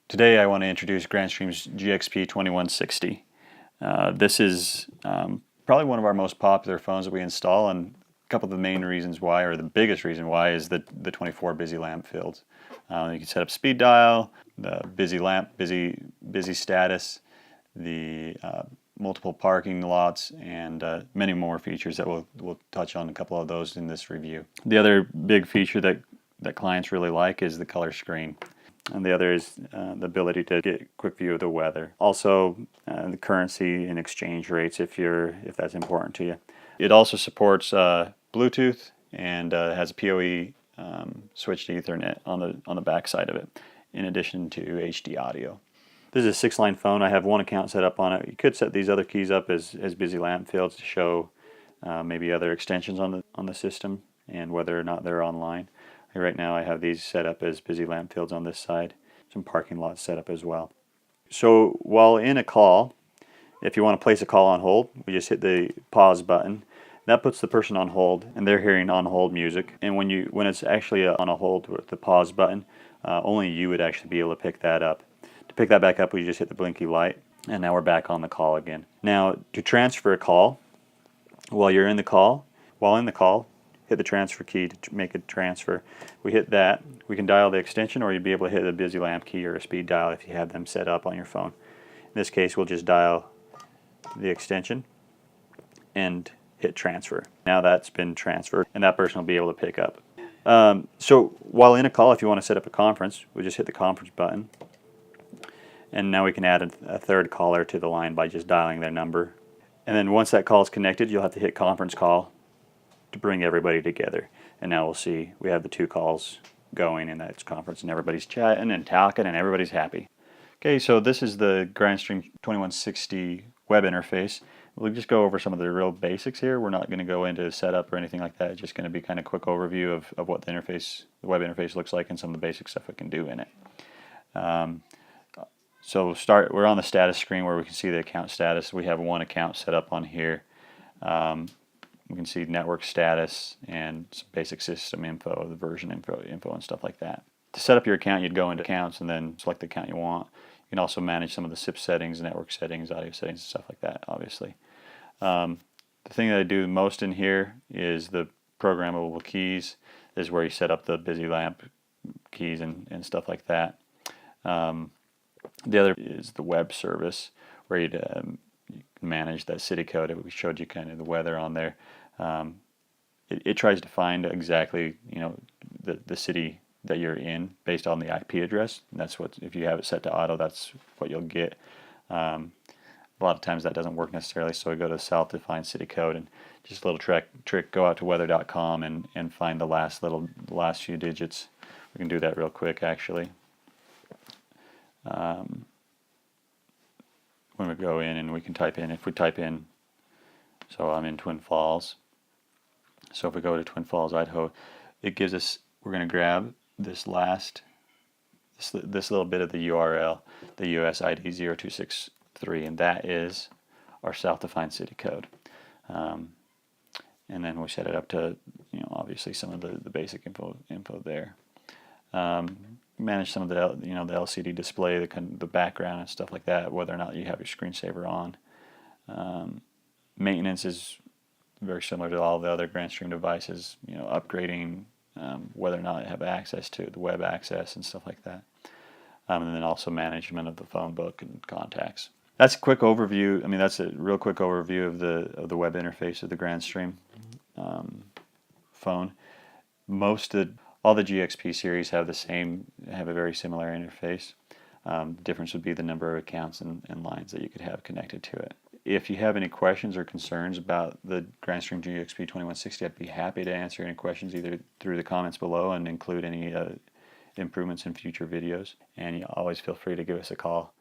Today I want to introduce Grandstream's GXP2160. This is probably one of our most popular phones that we install, and a couple of the main reasons why, or the biggest reason why, is the 24 busy lamp fields. You can set up speed dial, the busy lamp, busy status, the multiple parking lots, and many more features that we'll touch on a couple of those in this review. The other big feature that clients really like is the color screen. And the other is the ability to get a quick view of the weather. Also, the currency and exchange rates if that's important to you. It also supports Bluetooth and has a PoE switch to Ethernet on the back side of it, in addition to HD audio. This is a 6-line phone. I have one account set up on it. You could set these other keys up as busy lamp fields to show maybe other extensions on the system and whether or not they're online. Right now I have these set up as busy lamp fields on this side. Some parking lots set up as well. So while in a call, if you want to place a call on hold, we just hit the pause button. That puts the person on hold, and they're hearing on hold music. And when it's actually on a hold with the pause button, only you would actually be able to pick that up. To pick that back up, we just hit the blinky light, and now we're back on the call again. Now, to transfer a call, while in the call, hit the transfer key to make a transfer. We hit that. We can dial the extension, or you'd be able to hit a busy lamp key or a speed dial if you have them set up on your phone. In this case, we'll just dial the extension and hit transfer. Now that's been transferred, and that person will be able to pick up. So while in a call, if you want to set up a conference, we just hit the conference button. And now we can add a third caller to the line by just dialing their number. And then once that call is connected, you'll have to hit conference call to bring everybody together. And now we'll see we have the 2 calls going in that conference, and everybody's chatting and talking and everybody's happy. Okay, so this is the Grandstream 2160 web interface. We'll just go over some of the real basics here. We're not going to go into setup or anything like that. It's just going to be kind of quick overview of what the web interface looks like and some of the basic stuff we can do in it. We're on the status screen where we can see the account status. We have one account set up on here. We can see network status and some basic system info, the version info and stuff like that. To set up your account, you'd go into accounts and then select the account you want. You can also manage some of the SIP settings, network settings, audio settings, and stuff like that, obviously. The thing that I do most in here is the programmable keys. This is where you set up the busy lamp keys and stuff like that. The other is the web service, where you can manage that city code. We showed you kind of the weather on there. It tries to find exactly the city that you're in based on the IP address. And that's what, if you have it set to auto, that's what you'll get. A lot of times that doesn't work necessarily, so we go to south to find city code, and just a little trick, go out to weather.com and find the last few digits. We can do that real quick actually. When we go in and we can type in, if we type in, so I'm in Twin Falls, so if we go to Twin Falls, Idaho, it gives us, we're going to grab this little bit of the URL, the US ID 0263, and that is our self-defined city code. And then we set it up to, obviously some of the basic info there. Manage some of the the LCD display, the background and stuff like that, whether or not you have your screensaver on. Maintenance is very similar to all the other Grandstream devices, upgrading, whether or not you have access to the web access and stuff like that. And then also management of the phone book and contacts. That's a quick overview. I mean, that's a real quick overview of the web interface of the Grandstream phone. All the GXP series have a very similar interface. The difference would be the number of accounts and lines that you could have connected to it. If you have any questions or concerns about the Grandstream GXP2160, I'd be happy to answer any questions either through the comments below and include any improvements in future videos. And you always feel free to give us a call.